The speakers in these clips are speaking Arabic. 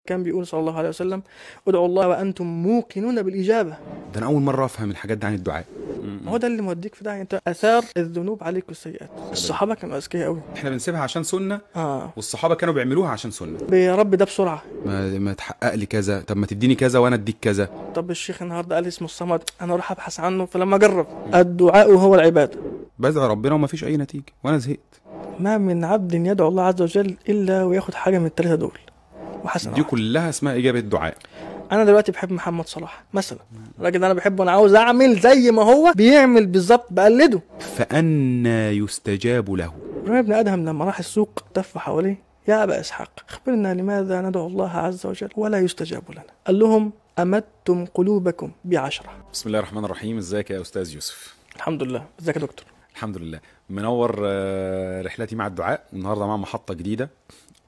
كان بيقول صلى الله عليه وسلم: ادعوا الله وأنتم موقنون بالإجابة. ده انا اول مره افهم الحاجات دي عن الدعاء. ما هو ده اللي موديك في ده، انت اثار الذنوب عليك والسيئات. الصحابه كانوا اذكياء قوي. احنا بنسيبها عشان سنه، والصحابه كانوا بيعملوها عشان سنه. يا رب ده بسرعه، ما تحقق لي كذا، طب ما تديني كذا وانا اديك كذا. طب الشيخ النهارده قال اسمه الصمد، انا اروح ابحث عنه. فلما اجرب الدعاء هو العباده، بدعي ربنا وما فيش اي نتيجه وانا زهقت. ما من عبد يدعو الله عز وجل الا وياخد حاجه من الثلاثه دول وحسن دي كلها اسمها اجابه دعاء. انا دلوقتي بحب محمد صلاح مثلا، الراجل انا بحبه، انا عاوز اعمل زي ما هو بيعمل بالظبط، بقلده. فأنا يستجاب له. ابن ادهم لما راح السوق تف حواليه: يا ابا اسحاق اخبرنا لماذا ندعو الله عز وجل ولا يستجاب لنا؟ قال لهم: امدتم قلوبكم ب10. بسم الله الرحمن الرحيم. ازيك يا استاذ يوسف؟ الحمد لله. ازيك يا دكتور؟ الحمد لله. منور رحلتي مع الدعاء، والنهارده مع محطه جديده.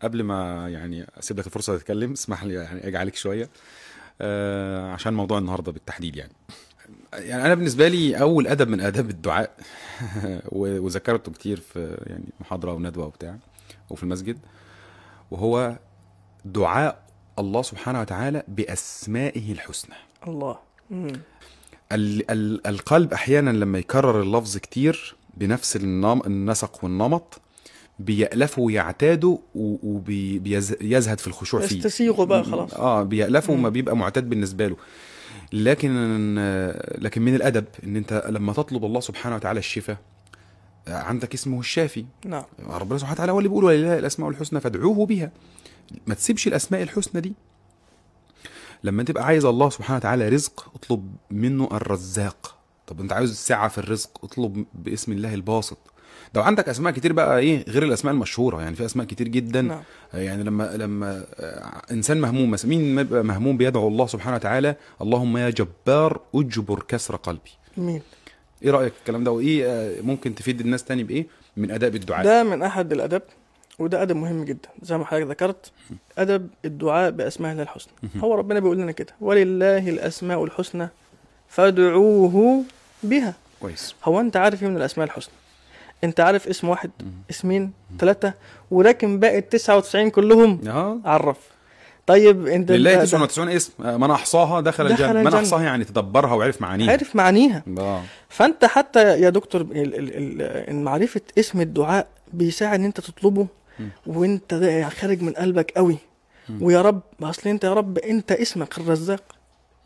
قبل ما يعني اسيب لك الفرصه تتكلم، اسمح لي يعني اجي عليك شويه عشان موضوع النهارده بالتحديد. يعني انا بالنسبه لي اول ادب من اداب الدعاء وذكرته كتير في يعني محاضره وندوه وبتاع وفي المسجد، وهو دعاء الله سبحانه وتعالى باسمائه الحسنى. الله. القلب احيانا لما يكرر اللفظ كتير بنفس النسق والنمط بيألفه ويعتاده وبيزهد في الخشوع فيه، يستسيغه بقى خلاص. بيألفه وما بيبقى معتاد بالنسبه له. لكن من الادب ان انت لما تطلب الله سبحانه وتعالى الشفاء، عندك اسمه الشافي. نعم. ربنا سبحانه وتعالى هو اللي بيقول: ولله الاسماء الحسنى فادعوه بها. ما تسيبش الاسماء الحسنى دي. لما تبقى عايز الله سبحانه وتعالى رزق، اطلب منه الرزاق. طب انت عاوز سعة في الرزق، اطلب باسم الله الباسط. لو عندك اسماء كتير بقى غير الاسماء المشهوره، يعني في اسماء كتير جدا. نعم. يعني لما انسان مهموم مثلا، مين ما يبقى مهموم بيدعو الله سبحانه وتعالى: اللهم يا جبار اجبر كسر قلبي. مين؟ ايه رايك في الكلام ده؟ وايه ممكن تفيد الناس تاني بايه من اداب الدعاء؟ ده من احد الاداب، وده ادب مهم جدا زي ما حضرتك ذكرت، ادب الدعاء باسماء الله الحسنى. هو ربنا بيقول لنا كده: ولله الاسماء الحسنى فادعوه بها. كويس. هو انت عارف ايه من الاسماء الحسنى؟ انت عارف اسم واحد، اسمين، 3، ولكن باقي 99 كلهم عرف. طيب انت لله 99 اسم، من احصاها دخل الجنه. من احصاها يعني تدبرها وعرف معانيها. عرف معانيها. فانت حتى يا دكتور معرفه اسم الدعاء بيساعد ان انت تطلبه وانت خارج من قلبك قوي. ويا رب، اصل انت يا رب انت اسمك الرزاق،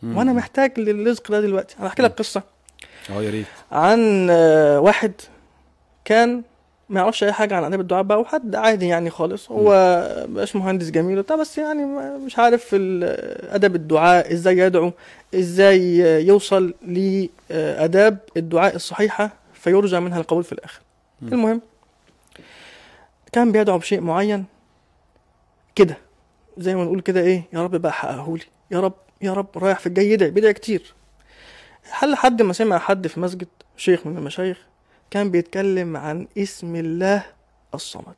وانا محتاج للرزق ده دلوقتي. انا احكي لك قصه يا ريت عن واحد كان ما يعرفش اي حاجه عن اداب الدعاء بقى، وحد عادي يعني خالص، هو مش مهندس جميل وبتاع، بس يعني مش عارف اداب الدعاء ازاي يدعو، ازاي يوصل لاداب الدعاء الصحيحه فيرجى منها القبول في الاخر. المهم كان بيدعو بشيء معين كده، زي ما نقول كده: يا رب بقى حققه لي، يا رب يا رب، رايح في الجاي يدعي كتير. حد ما سمع حد في مسجد شيخ من المشايخ كان بيتكلم عن اسم الله الصمد.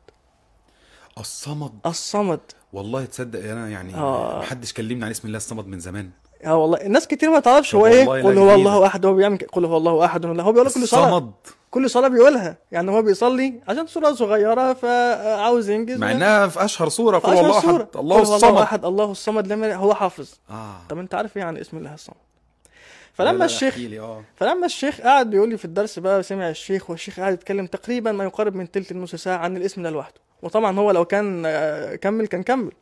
الصمد. والله تصدق انا يعني محدش كلمني عن اسم الله الصمد من زمان. والله الناس كتير ما تعرفش هو ايه. قل هو الله احد. هو بيعمل قل هو الله احد. هو بيقول كل صلاه بيقولها، يعني هو بيصلي عشان سوره صغيره فعاوز ينجز، مع انها في اشهر سوره: قل الله احد الله الصمد. احد الله الصمد. لما هو حافظ. طب انت عارف ايه عن اسم الله الصمد؟ فلما الشيخ قاعد بيقول لي في الدرس بقى، سمع الشيخ والشيخ قاعد يتكلم تقريبا ما يقارب من تلت النص ساعه عن الاسم ده لوحده. وطبعا هو لو كان كان كمل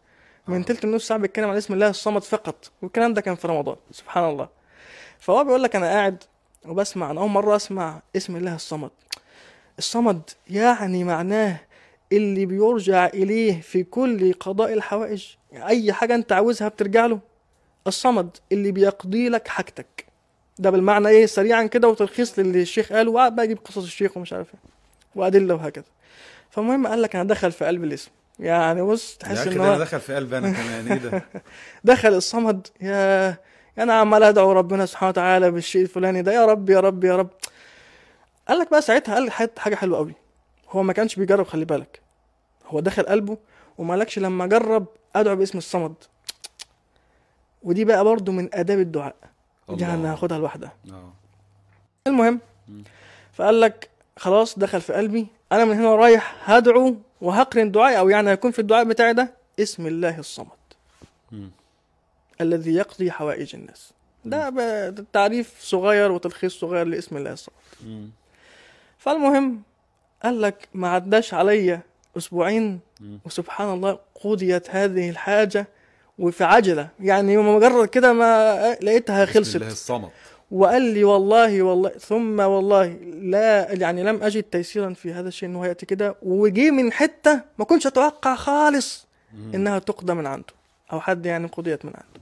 من تلت النص ساعه بيتكلم عن اسم الله الصمد فقط، والكلام ده كان في رمضان. سبحان الله. فهو بيقول لك: انا قاعد وبسمع، انا اول مره اسمع اسم الله الصمد. الصمد يعني معناه اللي بيرجع اليه في كل قضاء الحوائج، يعني اي حاجه انت عاوزها بترجع له. الصمد اللي بيقضي لك حاجتك. ده بالمعنى سريعا كده وتلخيص للي الشيخ قاله، وقعد بقى يجيب قصص الشيخ ومش عارف ايه وادله وهكذا. فالمهم قال لك: انا دخل في قلب الاسم. يعني بص تحس ان هو دخل في قلب انا كمان. ايه ده؟ دخل الصمد. انا عمال ادعو ربنا سبحانه وتعالى بالشيء الفلاني ده، يا رب يا رب يا رب. قال لك بقى ساعتها، قال حاجه حلوه قوي. هو ما كانش بيجرب، خلي بالك، هو دخل قلبه وما لكش لما جرب ادعو باسم الصمد. ودي بقى برضو من اداب الدعاء، دي هناخدها لوحدها. المهم فقال لك: خلاص دخل في قلبي، انا من هنا رايح هدعو وهقرن دعائي، او يعني هيكون في الدعاء بتاعي ده اسم الله الصمد. مم. الذي يقضي حوائج الناس. ده تعريف صغير وتلخيص صغير لاسم الله الصمد. مم. فالمهم قال لك ما عداش عليا اسبوعين مم. وسبحان الله قضيت هذه الحاجة وفي عجلة، يعني مجرد كده ما لقيتها بسم الله خلصت. الصمد. وقال لي والله ثم والله لا يعني لم أجد تيسيرا في هذا الشيء انه يأتي كده، وجي من حتة ما كنتش اتوقع خالص انها تقضى من عنده او حد يعني قضيت من عنده.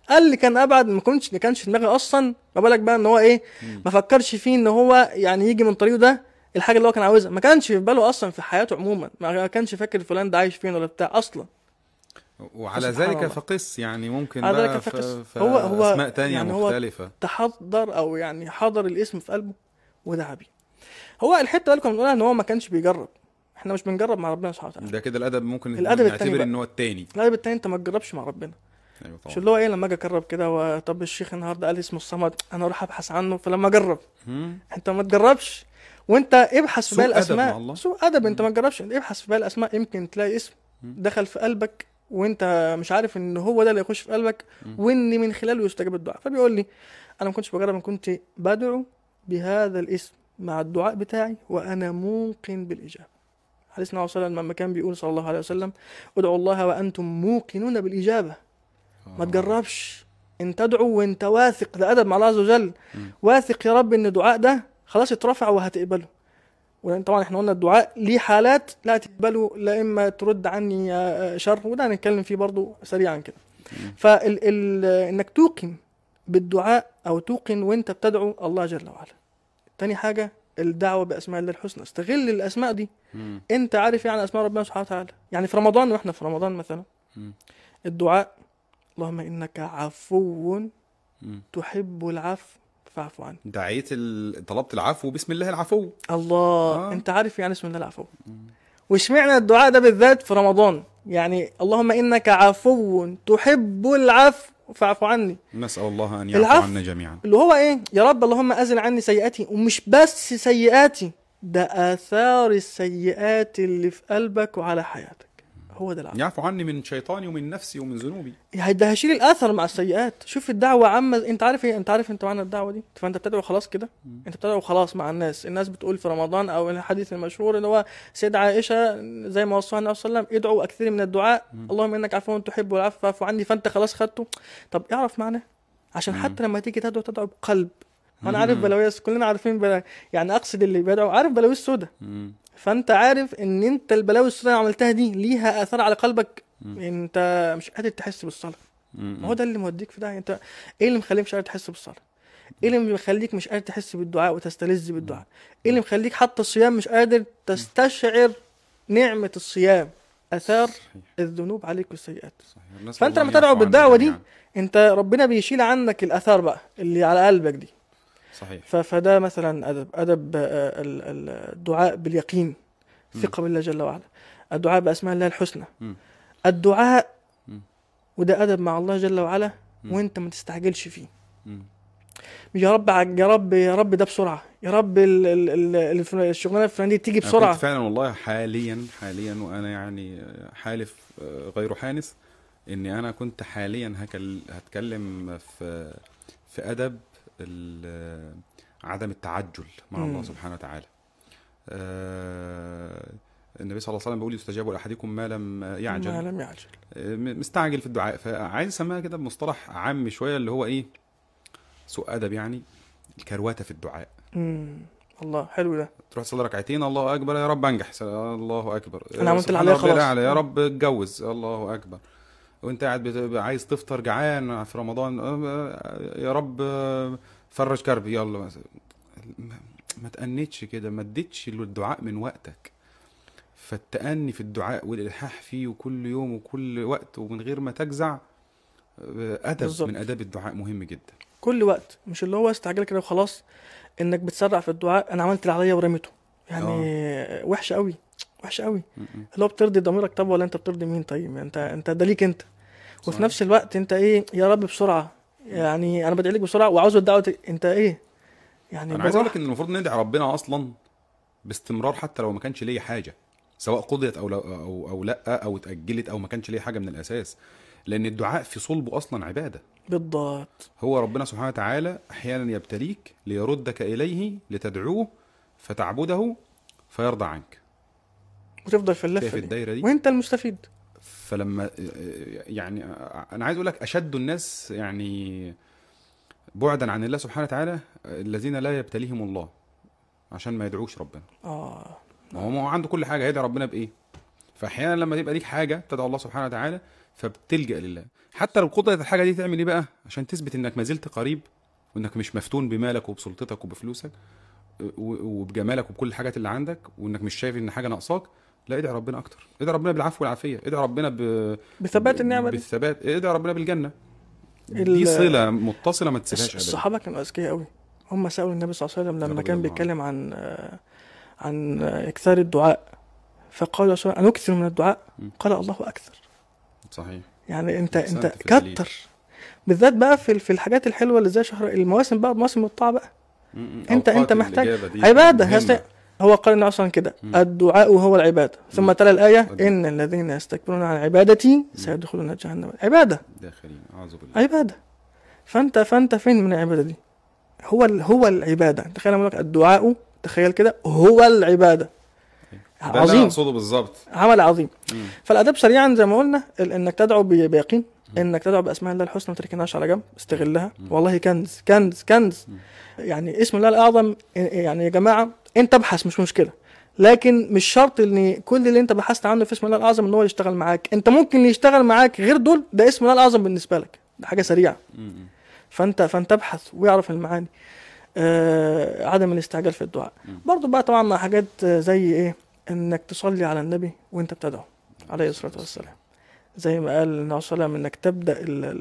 قال لي كان ابعد، ما كانش في دماغي اصلا، ما بالك بقى ان هو ايه، ما فكرش فيه ان هو يعني يجي من طريقه ده الحاجه اللي هو كان عاوزها، ما كانش في باله اصلا في حياته عموما، ما كانش فاكر فلان ده عايش فين ولا بتاع اصلا. وعلى سبحان ذلك الله. فقس يعني ممكن على ذلك بقى فقس. في هو اسماء تانية يعني هو مختلفة. تحضر او يعني حضر الاسم في قلبه ودعا بيه. هو الحته اللي كنا بنقولها ان هو ما كانش بيجرب، احنا مش بنجرب مع ربنا سبحانه وتعالى. ده كده الادب ممكن الأدب التاني نعتبر بقى. ان هو التاني. الادب التاني انت ما تجربش مع ربنا. ايوه مش طبعا. اللي هو ايه لما اجي اجرب كده طب الشيخ النهارده قال اسمه الصمد انا اروح ابحث عنه فلما اجرب. مم. انت ما تجربش، وانت ابحث في سوء باقي أدب مع الاسماء. الله. سوء ادب. انت ما تجربش، انت ابحث في باقي الاسماء يمكن تلاقي اسم دخل في قلبك وانت مش عارف ان هو ده اللي يخش في قلبك وان من خلاله يستجاب الدعاء. فبيقول لي انا ما كنتش بجرب، انا كنت بدعو بهذا الاسم مع الدعاء بتاعي وانا موقن بالاجابه. حديث النبي صلى الله عليه وسلم لما كان بيقول صلى الله عليه وسلم ادعوا الله وانتم موقنون بالاجابه. ما تجربش، انت تدعو وانت واثق، ده ادب مع الله عز وجل. واثق يا رب ان الدعاء ده خلاص اترفع وهتقبله. وطبعا احنا قلنا الدعاء ليه حالات لا تقبله، لا اما ترد عني شر، وده هنتكلم فيه برضو سريعا كده. انك توقن بالدعاء او توقن وانت بتدعو الله جل وعلا. تاني حاجه الدعوه باسماء الله الحسنى، استغل الاسماء دي. انت عارف يعني اسماء ربنا سبحانه وتعالى، يعني في رمضان واحنا في رمضان مثلا الدعاء اللهم انك عفو تحب العفو فاعف عني. دعيت طلبت العفو بسم الله العفو. الله انت عارف يعني اسم الله العفو. واشمعنى الدعاء ده بالذات في رمضان؟ يعني اللهم انك عفو تحب العفو فاعف عني. نسأل الله ان يعفو عنا جميعا. اللي هو ايه؟ يا رب اللهم ازل عني سيئاتي، ومش بس سيئاتي، ده آثار السيئات اللي في قلبك وعلى حياتك. هو ده العفو. يعفو عني من شيطاني ومن نفسي ومن ذنوبي. ده هشيل الأثر مع السيئات. شوف الدعوة عامة، انت عارف ايه؟ انت معنى الدعوة دي؟ فانت بتدعو خلاص كده، انت بتدعو خلاص مع الناس بتقول في رمضان او الحديث المشهور اللي هو سيدة عائشة زي ما وصاها النبي صلى الله عليه وسلم ادعوا اكثر من الدعاء اللهم انك عفو تحب العفو فاعف عني. فانت خلاص خدته. طب اعرف معناه عشان حتى لما تيجي تدعو بقلب. انا عارف بلاويس، كلنا عارفين يعني اقصد اللي بيدعو عارف بلاوي السوداء. فانت عارف ان انت البلاوي السوداء اللي عملتها دي ليها اثار على قلبك. انت مش قادر تحس بالصلاه. ما هو ده اللي موديك في ده. انت ايه اللي مخليك مش قادر تحس بالصلاه؟ ايه اللي مخليك مش قادر تحس بالدعاء وتستلذ بالدعاء؟ ايه اللي مخليك حتى الصيام مش قادر تستشعر نعمه الصيام؟ اثار الذنوب عليك والسيئات. فانت لما تدعو بالدعوه دي انت ربنا بيشيل عنك الاثار بقى اللي على قلبك دي. صحيح. فده مثلا ادب الدعاء باليقين، ثقه بالله جل وعلا، الدعاء باسماء الله الحسنى، الدعاء وده ادب مع الله جل وعلا وانت ما تستعجلش فيه. يا رب يا رب يا رب ده بسرعه، يا رب الشغلانه الفلانيه تيجي بسرعه. فعلا والله حاليا وانا يعني حالف غير حانث اني انا كنت حاليا هتكلم في ادب عدم التعجل مع الله سبحانه وتعالى. النبي صلى الله عليه وسلم بيقول يستجاب لاحدكم ما لم يعجل. مستعجل في الدعاء. فعايز اسميها كده بمصطلح عام شويه اللي هو ايه، سوء ادب يعني، الكروته في الدعاء. الله حلو ده. تروح تصلي ركعتين الله اكبر يا رب انجح، الله اكبر انا عملت اللي عليا خلاص، يا رب اتجوز، الله اكبر. وانت قاعد عايز تفطر جعان في رمضان، يا رب فرج كربي، يلا. ما تأنيتش كده، ما اديتش للدعاء من وقتك. فالتأني في الدعاء والإلحاح فيه وكل يوم وكل وقت ومن غير ما تجزع أدب بالزبط. من أداب الدعاء مهم جدا. كل وقت، مش اللي هو استعجل كده وخلاص انك بتسرع في الدعاء. انا عملت اللي عليا ورميته يعني. وحشه قوي وحشه قوي. اللي هو بترضي ضميرك طب ولا انت بترضي مين؟ طيب انت ده ليك انت. وفي نفس الوقت انت ايه يا رب بسرعه، يعني انا بدعي لك بسرعه وعاوز الدعوه انت ايه يعني. انا عايز اقول لك ان المفروض ندعي ربنا اصلا باستمرار حتى لو ما كانش ليه حاجه، سواء قضيت او لا او اتاجلت او ما كانش ليه حاجه من الاساس. لان الدعاء في صلبه اصلا عباده. بالضبط. هو ربنا سبحانه وتعالى احيانا يبتليك ليردك اليه لتدعوه فتعبده فيرضى عنك، وتفضل في شايف اللفه دي الدايره دي. وانت المستفيد. فلما يعني انا عايز اقول لك اشد الناس يعني بعدا عن الله سبحانه وتعالى الذين لا يبتليهم الله عشان ما يدعوش ربنا. ما هو عنده كل حاجه، هيدعي ربنا بايه؟ فاحيانا لما تبقى ليك حاجه تدعو الله سبحانه وتعالى فبتلجأ لله، حتى لو قدرت الحاجه دي تعمل ايه بقى عشان تثبت انك ما زلت قريب، وانك مش مفتون بمالك وبسلطتك وبفلوسك وبجمالك وبكل الحاجات اللي عندك، وانك مش شايف ان حاجه ناقصاك. لا، ادعي ربنا اكتر، ادعي ربنا بالعفو والعافيه، ادعي ربنا بثبات النعمه دي. بالثبات، ادعي ربنا بالجنه. دي صله متصله ما تسيبهاش ابدا. الصحابه كانوا اذكياء قوي، هم سالوا النبي صلى الله عليه وسلم لما كان بيتكلم عن اكثار الدعاء، فقالوا أنكثر من الدعاء؟ قال الله اكثر. صحيح. يعني انت كتر، بالذات بقى في الحاجات الحلوه اللي زي شهر المواسم بقى، مواسم الطاعه بقى. انت محتاج عباده. هو قال النبي اصلا كده الدعاء هو العباده، ثم تلا الايه ان الذين يستكبرون عن عبادتي سيدخلون جهنم. عباده داخلين، اعوذ بالله. عباده. فانت فين من العباده دي؟ هو العباده. تخيل لما لك الدعاء، تخيل كده هو العباده. عظيم، اقصده بالظبط، عمل عظيم. فالاداب سريعا زي ما قلنا انك تدعو بيقين، انك تدعو باسماء الله الحسنى ما تركناش على جنب، استغلها. والله كنز كنز كنز. يعني اسم الله الاعظم يعني يا جماعه انت ابحث، مش مشكله، لكن مش شرط ان كل اللي انت بحثت عنه في اسم الله الاعظم ان هو يشتغل معاك. انت ممكن يشتغل معاك غير دول، ده اسم الله الاعظم بالنسبه لك، ده حاجه سريعه. فانت ابحث ويعرف المعاني. عدم الاستعجال في الدعاء برضو بقى طبعا مع حاجات زي ايه، انك تصلي على النبي وانت بتدعو عليه الصلاه والسلام، زي ما قال النبي صلى الله عليه وسلم انك تبدا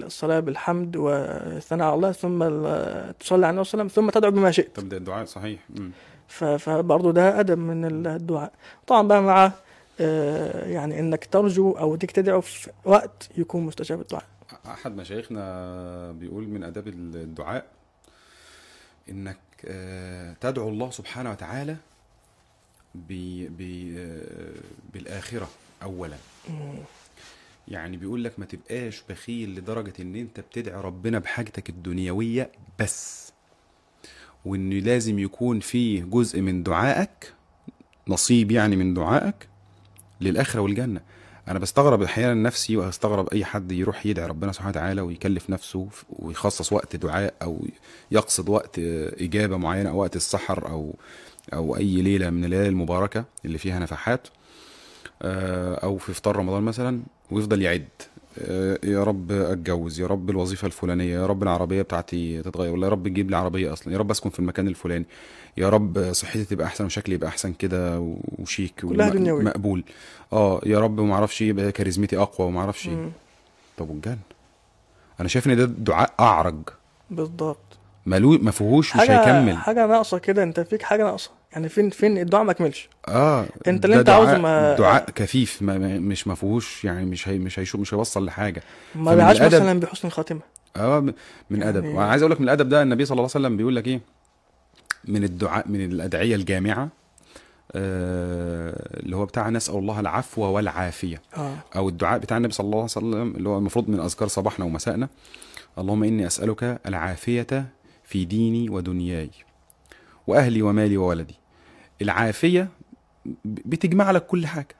الصلاه بالحمد والثناء على الله، ثم تصلي على النبي صلى الله عليه وسلم، ثم تدعو بما شئت. تبدا الدعاء صحيح. فبرضه ده ادب من الدعاء. طبعا بقى مع يعني انك ترجو او تيجي تدعو في وقت يكون مستجاب الدعاء. احد مشايخنا بيقول من اداب الدعاء انك تدعو الله سبحانه وتعالى بالاخره اولا. يعني بيقول لك ما تبقاش بخيل لدرجه ان انت بتدعي ربنا بحاجتك الدنيويه بس، وان لازم يكون فيه جزء من دعائك، نصيب يعني من دعائك للاخره والجنه. انا بستغرب احيانا نفسي، واستغرب اي حد يروح يدعي ربنا سبحانه وتعالى ويكلف نفسه ويخصص وقت دعاء، او يقصد وقت اجابه معينه، او وقت السحر، او اي ليله من الليالي المباركه اللي فيها نفحات، او في افطار رمضان مثلا، ويفضل يعد يا رب اتجوز، يا رب الوظيفه الفلانيه، يا رب العربيه بتاعتي تتغير، ولا يا رب تجيب لي عربيه اصلا، يا رب اسكن في المكان الفلاني، يا رب صحتي تبقى احسن وشكلي يبقى احسن كده وشيك ومقبول، يا رب ما اعرفش يبقى كاريزمتي اقوى وما اعرفش. طب والجنه؟ انا شايف ان ده دعاء اعرج بالضبط، ما فيهوش، مش هيكمل حاجه ناقصه كده. انت فيك حاجه ناقصه، يعني فين الدعاء ما كملش. انت اللي انت عاوزه دعاء كفيف، مش ما فيهوش، يعني مش هيوصل لحاجه. ما بيعاش مثلا بحسن الخاتمه. من يعني ادب. وانا عايز اقول لك من الادب ده النبي صلى الله عليه وسلم بيقول لك ايه من الدعاء، من الادعيه الجامعه اللي هو بتاع نسأل الله العفو والعافيه. او الدعاء بتاع النبي صلى الله عليه وسلم اللي هو المفروض من اذكار صباحنا ومسائنا: اللهم اني اسالك العافيه في ديني ودنياي واهلي ومالي وولدي. العافيه بتجمع لك كل حاجه،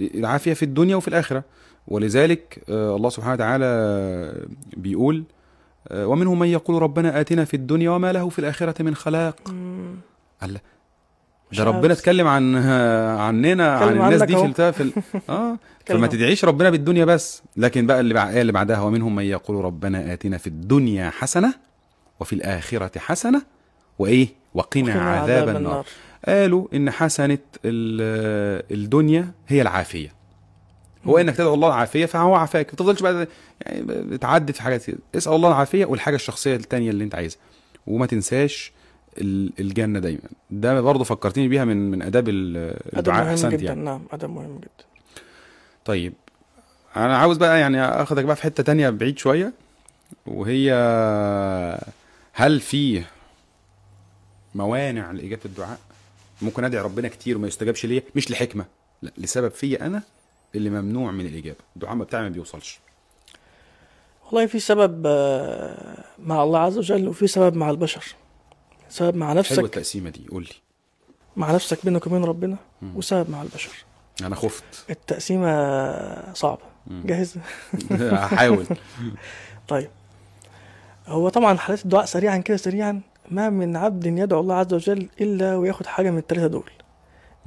العافيه في الدنيا وفي الاخره. ولذلك الله سبحانه وتعالى بيقول: ومنهم من يقول ربنا آتنا في الدنيا وما له في الآخرة من خلاق. الله، ده ربنا اتكلم عننا، عن الناس دي في فما تدعيش ربنا بالدنيا بس. لكن بقى اللي بعدها: ومنهم من يقول ربنا آتنا في الدنيا حسنة وفي الآخرة حسنة وقنا عذاب النار. قالوا إن حسنة الدنيا هي العافية، هو انك تدعو الله العافيه فهو عافاك، ما تفضلش بقى يعني بتعدد في حاجات كده. اسال الله العافيه والحاجه الشخصيه الثانيه اللي انت عايزها، وما تنساش الجنه دايما. ده برضه فكرتني بيها من اداب الدعاء. احسنت يعني. نعم، ادب مهم جدا. طيب انا عاوز بقى يعني اخدك بقى في حته تانية بعيد شويه، وهي هل في موانع لاجابه الدعاء؟ ممكن ادعي ربنا كتير وما يستجابش ليا، مش لحكمه، لا، لسبب فيا انا اللي ممنوع من الإجابة، الدعاء بتاعي ما بيوصلش. والله في سبب مع الله عز وجل، وفي سبب مع البشر. سبب مع حلوه نفسك، التقسيمه دي، قول لي. مع نفسك بينك وبين ربنا، وسبب مع البشر. انا خفت. التقسيمة صعبة. جاهز؟ هحاول. طيب، هو طبعا حالات الدعاء سريعا كده سريعا، ما من عبد يدعو الله عز وجل إلا وياخد حاجة من الثلاثة دول.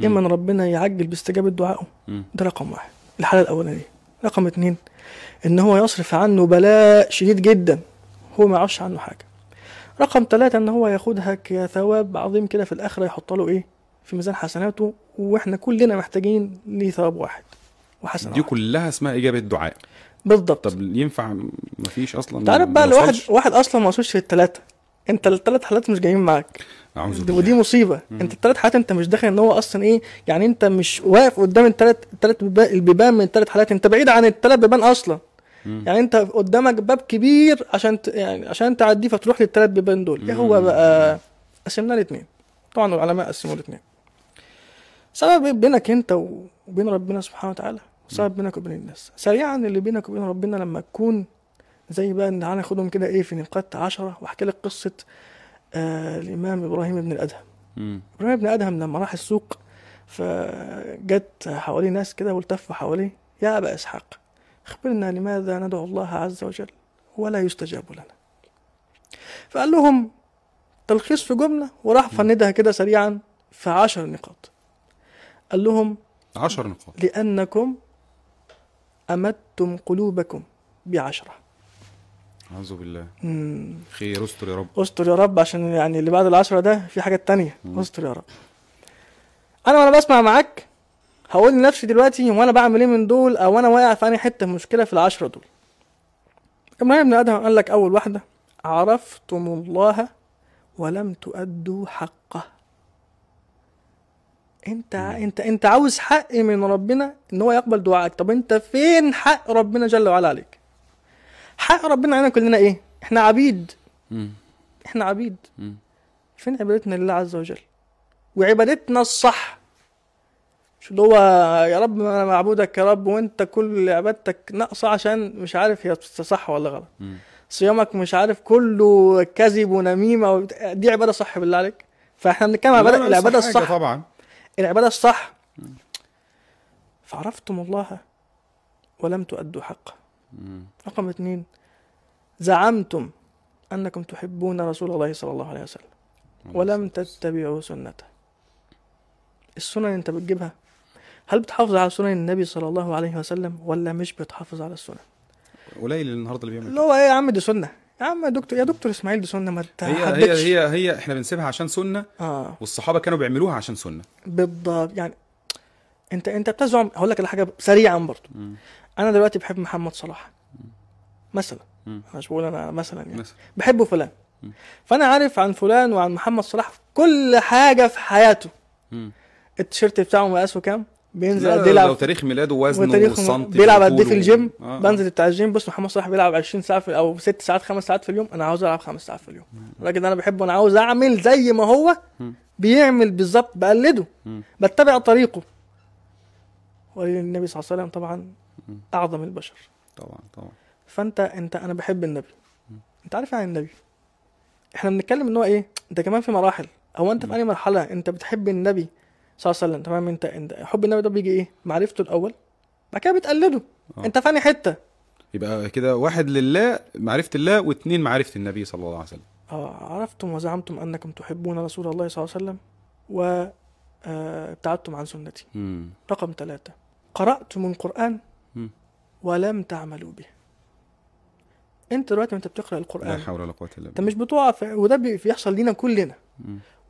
إما أن ربنا يعجل باستجابة دعائه، ده رقم واحد، الحالة الأولانية. رقم اتنين، إن هو يصرف عنه بلاء شديد جدا هو ما يعرفش عنه حاجة. رقم ثلاثة، إن هو ياخدها كثواب عظيم كده في الآخرة، يحط له إيه في ميزان حسناته، وإحنا كلنا محتاجين ليه ثواب واحد وحسنة دي واحد. كلها اسمها اجابه دعاء. بالضبط. طب ينفع مفيش اصلا؟ تعرف بقى واحد أصلا ما وصلش في الثلاثة، أنت الثلاث حالات مش جايين معاك. اعوذ بالله. ودي مصيبه. انت الثلاث حالات انت مش داخل، ان هو اصلا ايه يعني، انت مش واقف قدام الثلاث البيبان من الثلاث حالات، انت بعيد عن الثلاث بيبان اصلا. يعني انت قدامك باب كبير يعني عشان تعديه، فتروح للثلاث بيبان دول. ايه هو بقى؟ قسمنا الاثنين، طبعا العلماء قسموا الاثنين. سبب بينك انت وبين ربنا سبحانه وتعالى، وسبب بينك وبين الناس. سريعا، اللي بينك وبين ربنا لما تكون زي بقى، ان هناخدهم كده ايه في نقاط 10، واحكي لك قصه الإمام إبراهيم بن الأدهم. إبراهيم بن الأدهم لما راح السوق، فجت حواليه ناس كده والتفوا حواليه: يا أبا إسحاق، أخبرنا لماذا ندعو الله عز وجل ولا يستجاب لنا؟ فقال لهم تلخيص في جملة، وراح فندها كده سريعا في 10 نقاط. قال لهم 10 نقاط: لأنكم أمدتم قلوبكم ب10. أعوذ بالله. خير، استر يا رب. استر يا رب، عشان يعني اللي بعد ال10 ده في حاجات تانية. استر يا رب. انا وانا بسمع معاك هقول لنفسي دلوقتي، وانا بعمل ايه من دول، او انا واقع في انهي حته مشكله في ال10 دول. ابراهيم بن ادهم قال لك اول واحده: عرفتم الله ولم تؤدوا حقه. انت عاوز حق من ربنا ان هو يقبل دعائك. طب انت فين حق ربنا جل وعلا عليك؟ حق ربنا علينا كلنا ايه؟ احنا عبيد. احنا عبيد. فين عبادتنا لله عز وجل؟ وعبادتنا الصح، مش اللي هو يا رب انا معبودك يا رب وانت كل عبادتك ناقصه عشان مش عارف هي صح ولا غلط. صيامك مش عارف كله كذب ونميمه دي عباده صح بالله عليك؟ فاحنا بنتكلم عن العباده الصح طبعا، العباده الصح. فعرفتم الله ولم تؤدوا حقه. رقم 2: زعمتم انكم تحبون رسول الله صلى الله عليه وسلم ولم تتبعوا سنته. السنن انت بتجيبها، هل بتحافظ على سنن النبي صلى الله عليه وسلم ولا مش بتحافظ على السنن؟ قليل النهارده اللي بيعمل اللي هو ايه يا عم، دي سنه يا عم، يا دكتور اسماعيل، دي سنه، ما تحددش. هي احنا بنسيبها عشان سنه. والصحابه كانوا بيعملوها عشان سنه. بالضبط. يعني انت بتزعم. هقول لك على حاجه سريعا برضو. انا دلوقتي بحب محمد صلاح مثلا، انا مش بقول انا مثلا يعني بحبه فلان، فانا عارف عن فلان وعن محمد صلاح كل حاجه في حياته. التيشيرت بتاعه مقاسه كام، بينزل قد ايه، لو تاريخ ميلاده ووزنه والسنتي، بيلعب قد ايه في الجيم. بنزل بتاع الجيم، بص محمد صلاح بيلعب 20 ساعه او 6 ساعات 5 ساعات في اليوم، انا عاوز العب 5 ساعات في اليوم. الراجل ده انا بحبه، انا عاوز اعمل زي ما هو بيعمل بالظبط، بقلده، بتبع طريقه. والنبي صلى الله عليه وسلم طبعا اعظم البشر. طبعا. فانت انا بحب النبي. انت عارف يعني النبي، احنا بنتكلم ان هو ايه، انت كمان في مراحل. هو انت في اي مرحله انت بتحب النبي صلى الله عليه وسلم؟ تمام. انت حب النبي ده بيجي ايه؟ معرفته الاول، بعد كده بتقلده. انت في انهي حته؟ يبقى كده: 1 لله، معرفه الله، و2 معرفه النبي صلى الله عليه وسلم. عرفتم وزعمتم انكم تحبون رسول الله صلى الله عليه وسلم وابتعدتم عن سنتي. رقم 3: قرأتم القرآن ولم تعملوا به. انت دلوقتي انت بتقرأ القرآن، لا حول ولا قوة الا بالله، انت مش بتقع وده بيحصل لينا كلنا.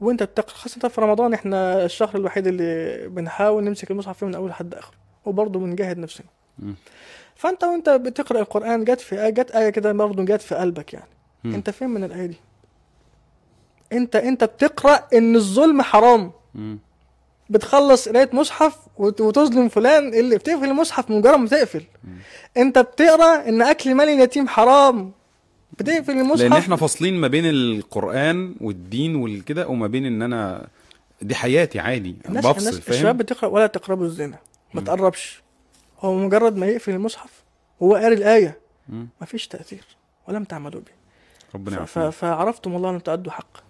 وانت بتقرأ خاصة في رمضان، احنا الشهر الوحيد اللي بنحاول نمسك المصحف فيه من اول لحد اخره، وبرضه بنجاهد نفسنا. فانت وانت بتقرأ القرآن جت آية كده برضه جت في قلبك يعني. انت فين من الآية دي؟ انت بتقرأ ان الظلم حرام. بتخلص قرايه مصحف وتظلم فلان، اللي بتقفل المصحف مجرد ما تقفل. انت بتقرا ان اكل مال اليتيم حرام، بتقفل المصحف. لان احنا فاصلين ما بين القرآن والدين والكده، وما بين ان انا دي حياتي عادي بفصل. فاهم؟ الشباب بتقرا ولا تقربوا الزنا، ما تقربش. هو مجرد ما يقفل المصحف هو قاري الايه، مفيش تأثير ولم تعملوا به. ربنا يعافينا. فعرفتم الله لم تؤدوا حقه.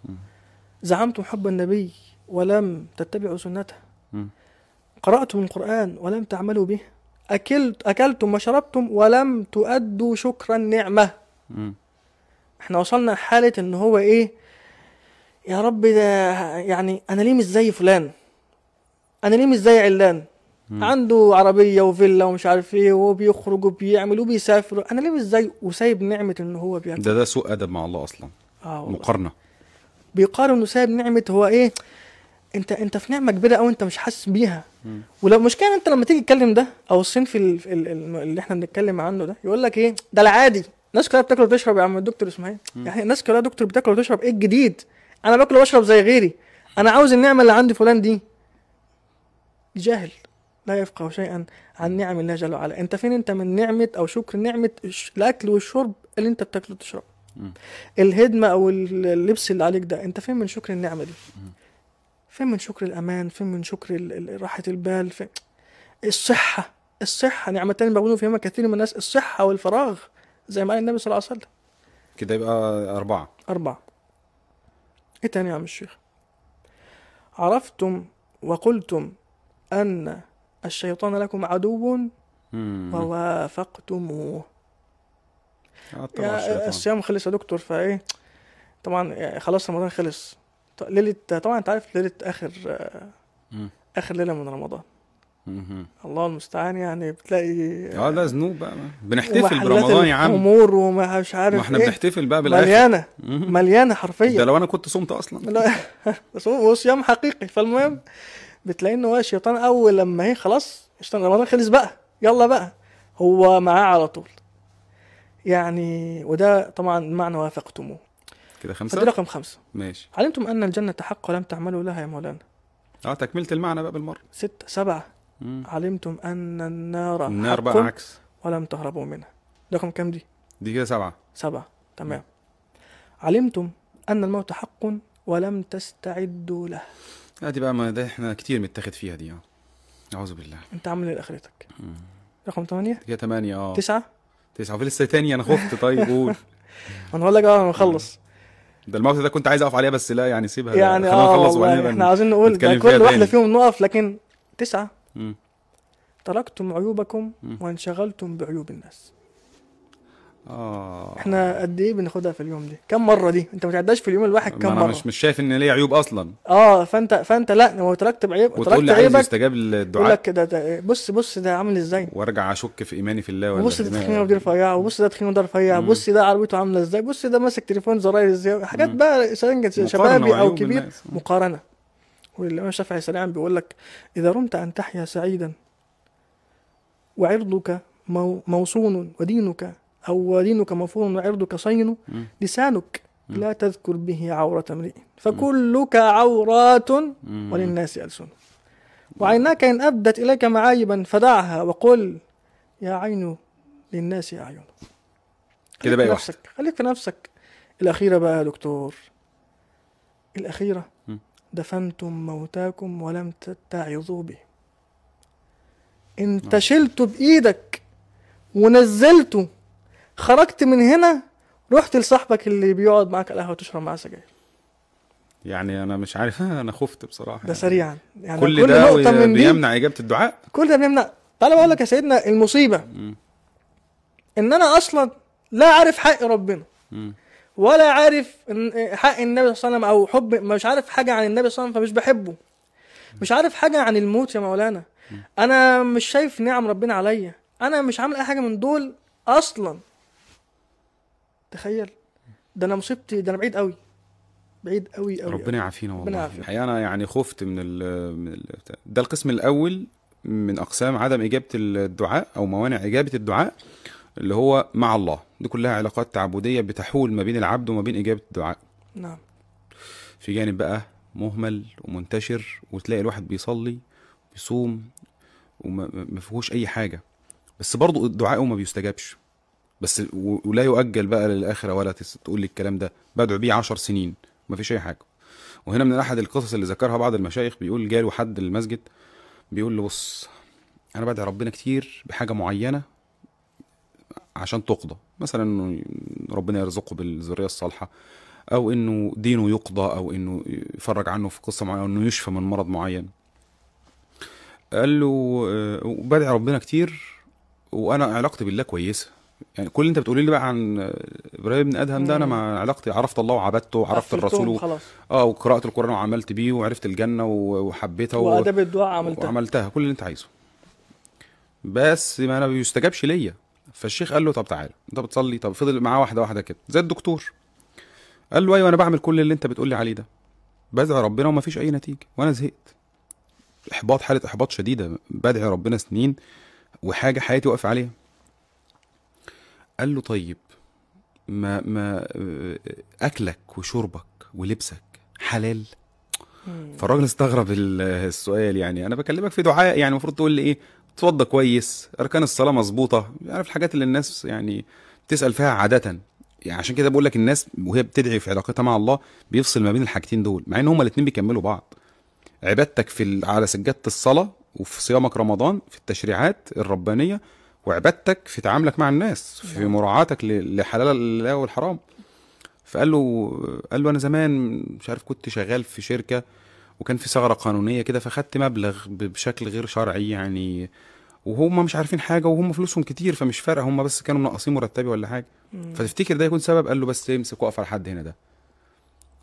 زعمتم حب النبي ولم تتبعوا سنته. قرأتم القرآن ولم تعملوا به. أكلتم وشربتم ولم تؤدوا شكر النعمة. احنا وصلنا لحالة ان هو ايه، يا رب ده يعني انا ليه مش زي فلان، انا ليه مش زي علان، عنده عربية وفيلا ومش عارف ايه وبيخرج وبيعمل وبيسافر، انا ليه مش زي، وسايب نعمة ان هو بيعمل. ده سوء ادب مع الله اصلا. مقارنة. بيقارن وسايب نعمة. هو ايه، انت في نعمة كبيرة او انت مش حاسس بيها. ولو مش كان انت لما تيجي تتكلم ده او الصنف اللي احنا بنتكلم عنه ده يقول لك ايه ده العادي، الناس كلها بتاكل وتشرب يا عم الدكتور اسماعيل. يعني الناس كلها دكتور بتاكل وتشرب، ايه الجديد؟ انا باكل واشرب زي غيري، انا عاوز النعمة اللي عندي فلان دي. جاهل لا يفقه شيئا عن نعم الله جل وعلا. انت فين انت من نعمة او شكر نعمة الاكل والشرب اللي انت بتاكله وتشرب؟ الهدمة او اللبس اللي عليك ده، انت فين من شكر النعمة دي؟ فين من شكر الامان؟ فين من شكر راحة البال؟ فين الصحة نعمتين مغبون فيهما كثير من الناس، الصحة والفراغ زي ما قال النبي صلى الله عليه وسلم. كده يبقى 4. ايه تاني يا عم الشيخ؟ عرفتم وقلتم أن الشيطان لكم عدو ووافقتموه. الصيام خلص يا دكتور، فايه طبعا يعني خلاص رمضان خلص، ليلة طبعا انت عارف ليلة اخر ليلة من رمضان. الله المستعان، يعني بتلاقي ده ذنوب بقى، بنحتفل برمضان يا عم، امور وما مش عارف، ما احنا بنحتفل بقى بالاخر، مليانه حرفيا. ده لو انا كنت صمت اصلا. لا هو صيام حقيقي. فالمهم بتلاقي ان هو الشيطان اول لما هي خلاص رمضان خلص بقى يلا بقى هو معاه على طول يعني. وده طبعا معنى وافقتموه. كده 5. فدي رقم 5. ماشي. علمتم ان الجنة حق ولم تعملوا لها يا مولانا. تكملة المعنى بقى بالمرة. 6. 7. علمتم ان النار حق بقى عكس ولم تهربوا منها. رقم كام دي؟ دي كده 7. 7 تمام. علمتم ان الموت حق ولم تستعدوا له. دي بقى ما ده احنا كتير متاخد فيها دي. اعوذ بالله. انت عامل ايه لاخرتك؟ رقم 8. كده 8. 9 في لسه تاني، انا خفت. طيب قول. انا هقول لك انا مخلص. ده الموت ده كنت عايز اقف عليها بس لا يعني سيبها يعني نخلص والله احنا عايزين نقول ده كل واحده فيهم نقف، لكن 9. تركتم عيوبكم وانشغلتم بعيوب الناس. احنا قد ايه بناخدها في اليوم دي؟ كم مره دي؟ انت ما تعداش في اليوم الواحد كم مره؟ انا مش شايف ان ليه عيوب اصلا. فانت لا، هو تركت عيب، وتقول لي عايز يستجاب للدعاء، يقول لك كده بص ده عامل ازاي، وارجع اشك في ايماني في الله. بص ده تخين ودي رفيعه، وبص ده تخين وده رفيع، بص ده عربيته عامله ازاي، بص ده ماسك تليفون زراير ازاي، حاجات بقى شبابي او كبير. مقارنه. والامام الشافعي سريعا بيقول لك اذا رمت ان تحيا سعيدا وعرضك موصون ودينك مفون وعرضك صين، لسانك لا تذكر به عورة امرئ فكلك عورات وللناس ألسن، وعيناك إن أبدت إليك معايبا فدعها وقل يا عين للناس أعين. كده بقى خليك في نفسك. الأخيرة بقى يا دكتور، الأخيرة دفنتم موتاكم ولم تتعظوا به. انت شلته بإيدك ونزلته، خرجت من هنا رحت لصاحبك اللي بيقعد معاك القهوة تشرب معاه سجاير. يعني انا مش عارف، انا خفت بصراحة. ده سريعا يعني كل ده بيمنع إجابة الدعاء. كل ده بيمنع. تعالى بقول لك يا سيدنا المصيبة ان انا اصلا لا عارف حق ربنا ولا عارف حق النبي صلى الله عليه وسلم، او حب، مش عارف حاجة عن النبي صلى الله عليه وسلم فمش بحبه. مش عارف حاجة عن الموت يا مولانا. انا مش شايف نعم ربنا عليا، انا مش عامل اي حاجة من دول اصلا. تخيل، ده انا مصيبتي، ده انا بعيد قوي ربنا يعافينا والله. الحقيقة انا يعني خفت من ده القسم الاول من اقسام عدم اجابة الدعاء او موانع اجابة الدعاء، اللي هو مع الله. دي كلها علاقات تعبدية بتحول ما بين العبد وما بين اجابة الدعاء. نعم. في جانب بقى مهمل ومنتشر، وتلاقي الواحد بيصلي بيصوم وما فيهوش اي حاجة، بس برضو الدعاء ما بيستجابش، بس ولا يؤجل بقى للآخرة ولا تقول لي الكلام ده بدعو بيه 10 سنين ما فيش أي حاجة. وهنا من أحد القصص اللي ذكرها بعض المشايخ، بيقول جاله حد المسجد بيقول له بص أنا بدعي ربنا كتير بحاجة معينة عشان تقضى، مثلا انه ربنا يرزقه بالذريه الصالحه، او انه دينه يقضى، او انه يفرج عنه في قصه معينه، او انه يشفى من مرض معين. قال له بدعي ربنا كتير، وانا علاقتي بالله كويسه. يعني كل اللي انت بتقولي لي بقى عن ابراهيم بن ادهم ده، انا مع علاقتي عرفت الله وعبدته وعرفت الرسول خلاص. وقراءه القران وعملت بيه وعرفت الجنه وحبيتها واداب الدعاء وعملتها كل اللي انت عايزه، بس ما انا بيستجابش ليا. فالشيخ قال له طب تعالى انت بتصلي؟ طب فضل معاه واحده واحده كده زي الدكتور. قال له ايوه انا بعمل كل اللي انت بتقول لي عليه ده، بدعي ربنا وما فيش اي نتيجه، وانا زهقت، حاله احباط شديده، بدعي ربنا سنين وحاجه حياتي واقف عليها. قال له طيب ما اكلك وشربك ولبسك حلال؟ فالراجل استغرب السؤال. يعني انا بكلمك في دعاء، يعني المفروض تقول لي ايه؟ تتوضى كويس، اركان الصلاه مظبوطه، عارف الحاجات اللي الناس يعني تسال فيها عاده. يعني عشان كده بقول لك الناس وهي بتدعي في علاقتها مع الله بيفصل ما بين الحاجتين دول، مع ان هما الاثنين بيكملوا بعض. عبادتك على سجاده الصلاه، وفي صيامك رمضان، في التشريعات الربانيه، وعبادتك في تعاملك مع الناس، في مراعاتك لحلال الله والحرام. فقال له انا زمان مش عارف كنت شغال في شركه، وكان في ثغره قانونيه كده، فخدت مبلغ بشكل غير شرعي يعني، وهم مش عارفين حاجه، وهم فلوسهم كتير فمش فارقه، هم بس كانوا منقصين مرتبي ولا حاجه. فتفتكر ده يكون سبب؟ قال له بس امسك وقف على حد هنا ده.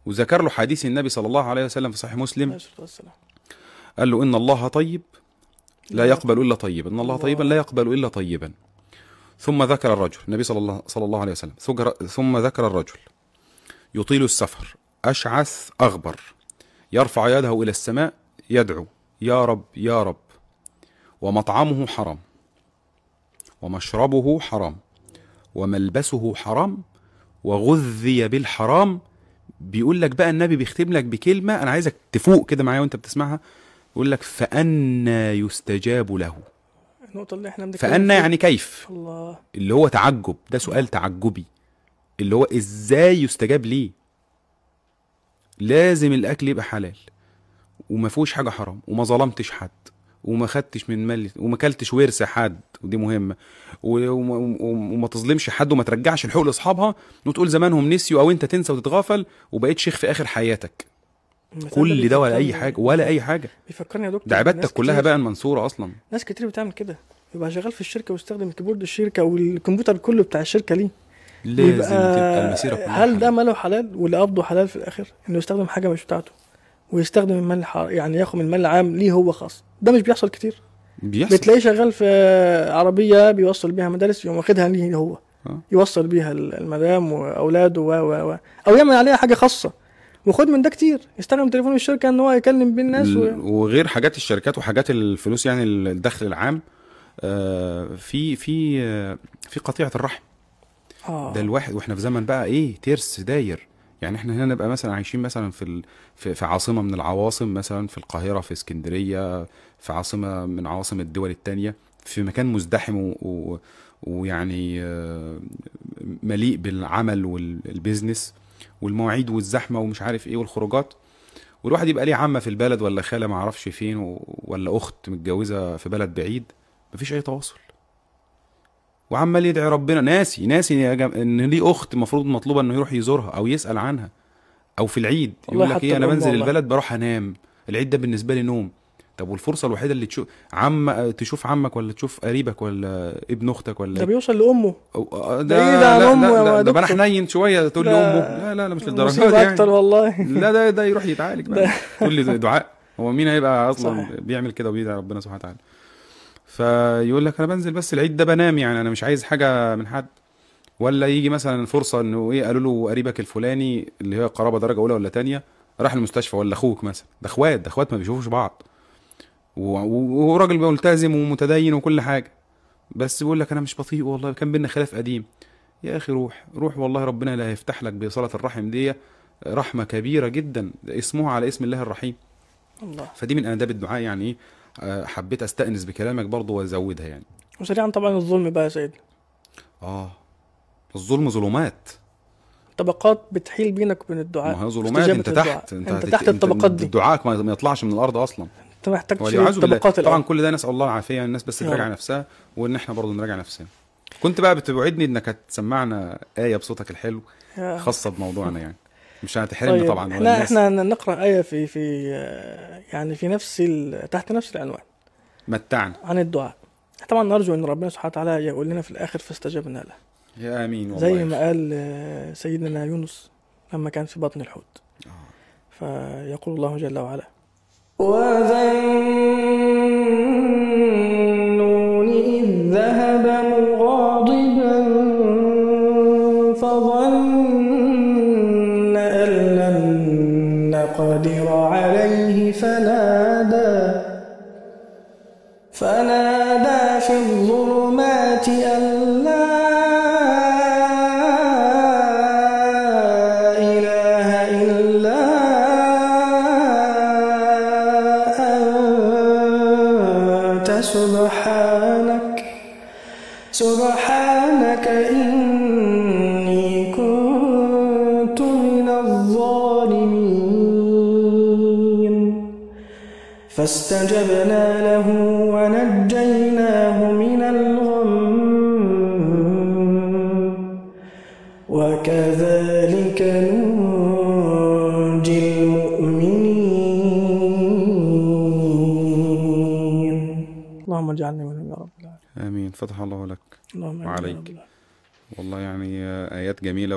وذكر له حديث النبي صلى الله عليه وسلم في صحيح مسلم، قال له ان الله طيب لا يقبل الا طيبا، ان الله طيبا لا يقبل الا طيبا. ثم ذكر الرجل، النبي صلى الله عليه وسلم، ثم ذكر الرجل يطيل السفر اشعث اغبر، يرفع يده الى السماء يدعو يا رب يا رب، ومطعمه حرام، ومشربه حرام، وملبسه حرام، وغذي بالحرام. بيقول لك بقى النبي بيختم لك بكلمة أنا عايزك تفوق كده معايا وأنت بتسمعها. يقول لك فأنا يستجاب له. النقطة اللي احنا فأنا يعني كيف؟ الله. اللي هو تعجب، ده سؤال تعجبي، اللي هو إزاي يستجاب ليه؟ لازم الأكل يبقى حلال، وما فيهوش حاجة حرام، وما ظلمتش حد، وما خدتش من مال، وما كلتش ورث حد، ودي مهمه، وما تظلمش حد، وما ترجعش الحقوق لاصحابها وتقول زمانهم نسيوا، او انت تنسى وتتغافل وبقيت شيخ في اخر حياتك. كل ده ولا اي حاجه، ولا اي حاجه. بيفكرني يا دكتور ده عبادتك كلها بقى منصوره اصلا. ناس كتير بتعمل كده، يبقى شغال في الشركه ويستخدم كيبورد الشركه والكمبيوتر كله بتاع الشركه ليه، لازم تبقى المسيره كلها هل ده ماله حلال؟ واللي قبضه حلال في الاخر انه يستخدم حاجه مش بتاعته ويستخدم المال يعني ياخد من المال العام ليه هو خاص. ده مش بيحصل كتير. بتلاقيه شغال في عربيه بيوصل بيها مدارس، يقوم واخدها ليه هو يوصل بيها المدام واولاده او يعمل عليها حاجه خاصه، وخد من ده كتير. يستخدم تليفون الشركه ان هو يكلم بين الناس وغير حاجات الشركات وحاجات الفلوس، يعني الدخل العام. في قطيعه الرحم. ده الواحد واحنا في زمن بقى ايه ترس داير. يعني احنا هنا نبقى مثلا عايشين مثلا في عاصمه من العواصم، مثلا في القاهره، في اسكندريه، في عاصمه من عواصم الدول التانية، في مكان مزدحم ويعني مليء بالعمل والبيزنس والمواعيد والزحمه ومش عارف ايه والخروجات، والواحد يبقى ليه عمه في البلد ولا خاله ما اعرفش فين، ولا اخت متجوزه في بلد بعيد، مفيش اي تواصل، وعمال يدعي ربنا. ناسي ان ليه اخت المفروض مطلوبه انه يروح يزورها او يسال عنها. او في العيد يقول لك ايه، انا بنزل البلد بروح انام، العيد ده بالنسبه لي نوم. طب والفرصه الوحيده اللي تشوف عمك ولا تشوف قريبك ولا ابن اختك ولا ده بيوصل لامه. ده بقى حنين شويه تقول لي امه. لا مش للدرجه دي يعني. اكتر والله. لا ده يروح يتعالج بقى. تقول لي دعاء، هو مين هيبقى اصلا صحيح بيعمل كده وبيدعي ربنا سبحانه وتعالى؟ فيقول لك انا بنزل بس العيد ده بنام، يعني انا مش عايز حاجه من حد. ولا يجي مثلا فرصه انه ايه، قالوا له قريبك الفلاني اللي هي قرابه درجه اولى ولا تانية راح المستشفى، ولا اخوك مثلا، ده اخوات ما بيشوفوش بعض، وراجل ملتزم ومتدين وكل حاجه، بس بيقول لك انا مش بطيء والله، كان بينا خلاف قديم. يا اخي روح والله ربنا لا هيفتح لك بصله الرحم دي رحمه كبيره جدا، اسمها على اسم الله الرحيم. الله. فدي من آداب الدعاء يعني ايه. حبيت استأنس بكلامك برضو وازودها يعني. وسريعا طبعا الظلم بقى يا سيد. الظلم ظلمات، طبقات بتحيل بينك وبين الدعاء. ما هي ظلمات، انت تحت الطبقات دي. دعائك ما يطلعش من الارض اصلا، انت محتاج تشيل الطبقات طبعا كل ده نسأل الله العافيه، الناس بس تراجع نفسها، وان احنا برضو نراجع نفسنا. كنت بقى بتوعدني انك هتسمعنا آية بصوتك الحلو يا- خاصة بموضوعنا يعني، مش هتحرمنا طيب، طبعا ولا الناس. احنا نقرأ آية يعني في تحت نفس العنوان متعنا. عن الدعاء. طبعا نرجو ان ربنا سبحانه وتعالى يقول لنا في الاخر فاستجبنا له، يا امين والله زي يا ما أخي. قال سيدنا يونس لما كان في بطن الحوت. فيقول الله جل وعلا: وذا النون إذ ذهب مغاضبا فظن أن لن نقدر عليه فنادى في الظلمات أن لا إله إلا أنت سبحانك إني كنت من الظالمين. فاستجبنا له ونجيناه من الغم وكذلك ننجي المؤمنين. اللهم اجعلني منهم يا رب العالمين. امين. فتح الله لك اللهم آمين يا رب وعليك. العالمين. والله يعني آيات جميلة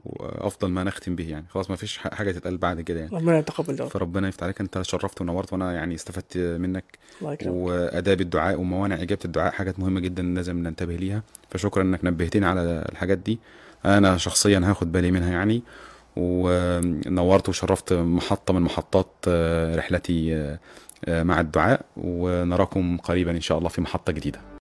وأفضل ما نختم به يعني، خلاص ما فيش حاجة تتقال بعد كده يعني. ربنا يتقبل يا رب. فربنا يفتح عليك، أنت شرفت ونورت، وأنا يعني استفدت منك. الله يكرمك. وآداب الدعاء وموانع إجابة الدعاء حاجات مهمة جدا لازم ننتبه ليها، فشكرا إنك نبهتني على الحاجات دي. أنا شخصيا هاخد بالي منها يعني. ونورت وشرفت محطة من محطات رحلتي مع الدعاء، ونراكم قريبا إن شاء الله في محطة جديدة.